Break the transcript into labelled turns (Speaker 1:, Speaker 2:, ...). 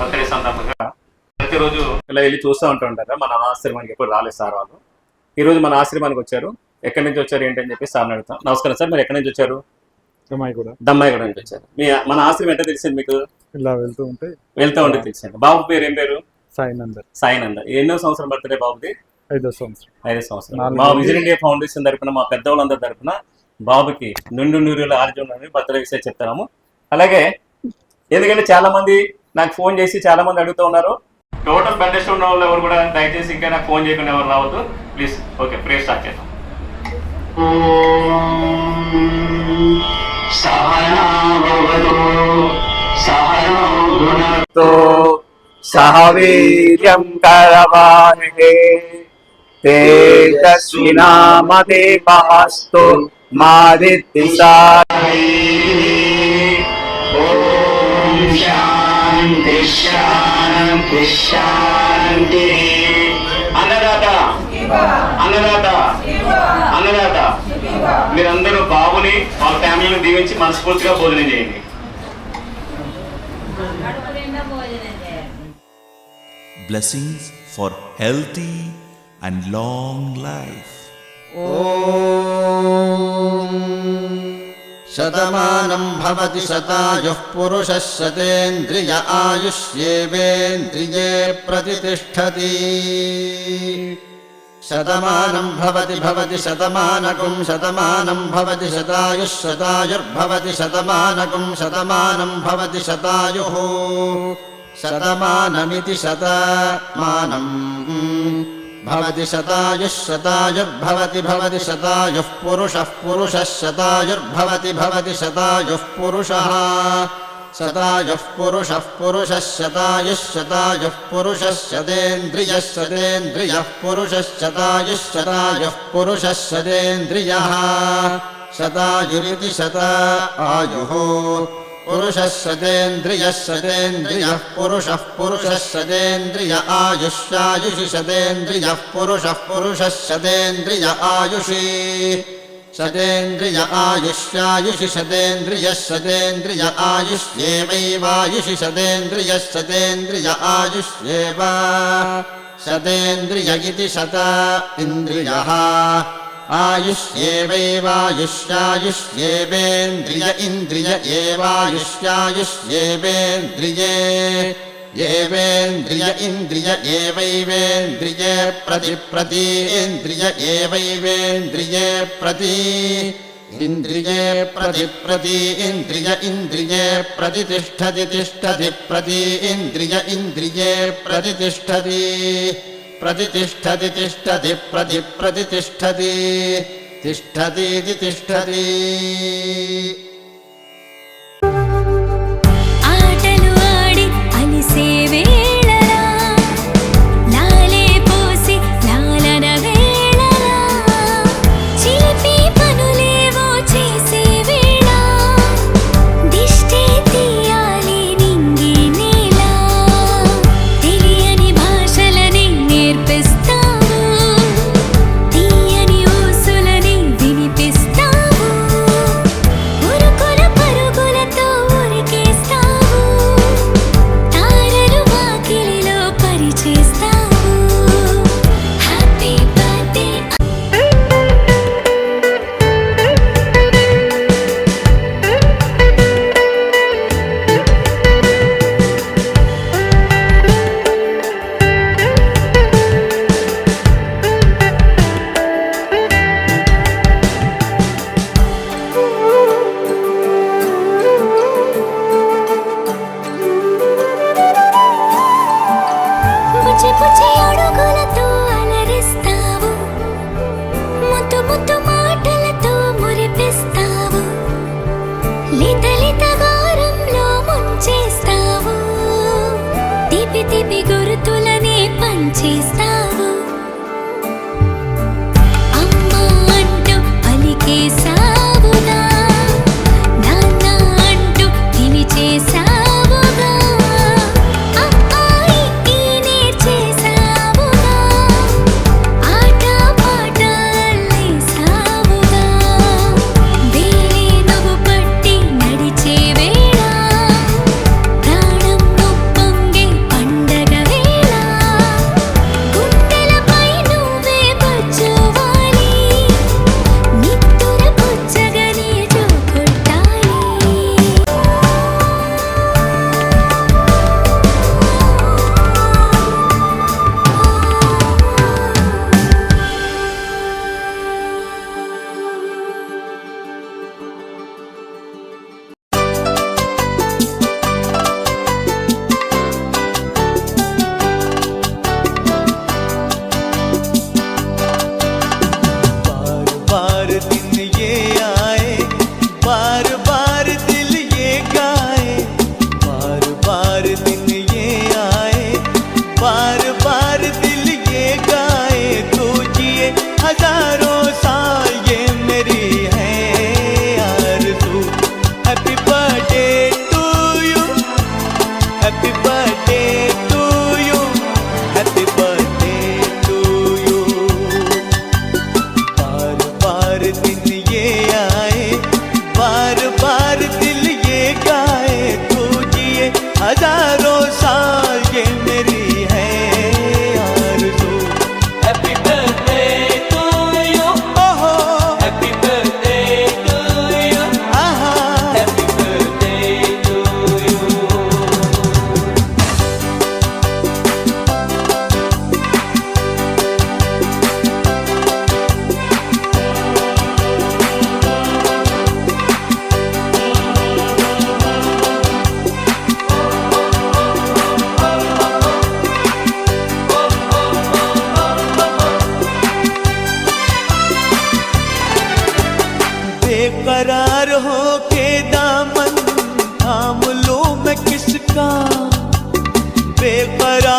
Speaker 1: Birthday సందర్భంగా ప్రతిరోజు ఇలా వెళ్ళి చూస్తూ ఉంటారు. మన ఆశ్రమానికి ఎప్పుడు రాలేదు సార్ వాళ్ళు. ఈరోజు మన ఆశ్రమానికి వచ్చారు. ఎక్కడి నుంచి వచ్చారు ఏంటని చెప్పి సార్ని అడుగుతాం. నమస్కారం సార్, మీరు ఎక్కడి నుంచి వచ్చారు? దమ్మాయిగూడ నుంచి వచ్చారు. మన ఆశ్రమం ఎంత తెలిసింది మీకు?
Speaker 2: ఇలా వెళ్తూ ఉంటే
Speaker 1: తెలిసింది. బాబు పేరు ఏం పేరు?
Speaker 2: సాయినంద.
Speaker 1: ఎన్నో సంవత్సరం బర్త్డే బాబుది?
Speaker 2: 5వ సంవత్సరం.
Speaker 1: మా విజన్ ఇండియా ఫౌండేషన్ తరఫున, మా పెద్దవాళ్ళందరి తరఫున బాబుకి నిండు నూరేళ్ళ ఆరోగ్యం బర్త్డే విషయం చెప్తాము. అలాగే ఎందుకంటే చాలా మంది నాకు ఫోన్ చేసి చాలా మంది అడుగుతూ ఉన్నారు. టోటల్ బెడ్ రెస్ట్ ఉన్న వాళ్ళు ఎవరు కూడా దయచేసి ఇంకా నాకు ఫోన్ చేయకుండా ఎవరు రావద్దు ప్లీజ్. ఓకే, ప్రే స్టార్ట్ చేద్దాం. సహ వీర్యం కరవాణే తేజస్వినామదేవస్తు మాదిత్తిసాయి. ఓం శాంతి శాంతి శాంతి. అన్నదాత అన్నదాత అన్నదాత మీరందరూ బాబుని వాళ్ళ ఫ్యామిలీని దీవించి మనస్ఫూర్తిగా భోజనం చేయండి.
Speaker 3: Blessings for healthy and long life.
Speaker 4: Om Shatamanam bhavati shataayuh purushah shatendriya ayushyevendriye pratitishthati. Shatamanam bhavati bhavati shatamanagum shatamanam bhavati shataayuh shataayurbhavati shatamanagum shatamanam bhavati shataayuh शतमानमिति शतमानं भवति शतायुः शतायुर्भवति भवति शतायुः पुरुषः पुरुषः शतायुर्भवति भवति शतायुः पुरुषः शतायुः पुरुषः पुरुषः शतायुः शतायुः पुरुषः शतेन्द्रियः शतेन्द्रियः पुरुषः शतायुः शतायुः पुरुषः शतेन्द्रियः शतायुरिति शतायुः पुरुषः शतेन्द्रियः शतेन्द्रियः पुरुषः पुरुषः शतेन्द्रिय आयुष्यायुषि शतेन्द्रियः पुरुषः पुरुषः शतेन्द्रिय आयुषि शतेन्द्रिय आयुष्यायुषि शतेन्द्रियः शतेन्द्रिय आयुष्येवैवायुषि शतेन्द्रियः शतेन्द्रिय आयुष्येव शतेन्द्रिय इति शत इन्द्रियः आयुष्येवैवायुष्यायुष्येवेन्द्रिय इन्द्रिय एवायुष्यायुष्येवेन्द्रिये येवेन्द्रिय इन्द्रिय एवैवेन्द्रिये प्रतिप्रतीन्द्रिय एवैवेन्द्रिये प्रति इन्द्रिये प्रतिप्रति इन्द्रिय इन्द्रिये प्रतितिष्ठति तिष्ठति प्रति इन्द्रिय इन्द्रिये प्रतितिष्ठति प्रतितिष्ठति तिष्ठति प्रति प्रतितिष्ठति तिष्ठतीति तिष्ठति.
Speaker 5: ఆటలు ఆడి అలిసే వేళలా లాలే పోసి లాలన వేళలా చిలిపి పనులేవో చేసే వేళ దిష్టి తీయాలి నింగి నేల తెలియని భాషలని నేర్పిస్తావు తీయని ఊసులని వినిపిస్తావు ఉరుకుల పరుగులతో ఉరికేస్తావు తారలు వాకిలిలో పరిచేస్తావు. హ్యాపీ బర్త్డే పుచ్చి పుచ్చి అడుగులతో అలరిస్తావు ముద్దు ముద్దు మాటలతో మురిపిస్తావు లిత లిత గారంలో ముంచేస్తావు తీపి తీపి గుర్తులనే పంచేస్తావు. అమ్మా అంటూ పలికేసావుగా నాన్న అంటూ పిలిచేసావుగా అమ్మాయి నేర్చేసావుగా ఆట పాట అల్లేసావుగా వేరే నువ్వు పట్టి నడిచే వేళ ప్రాణం ఉప్పొంగే
Speaker 3: పరా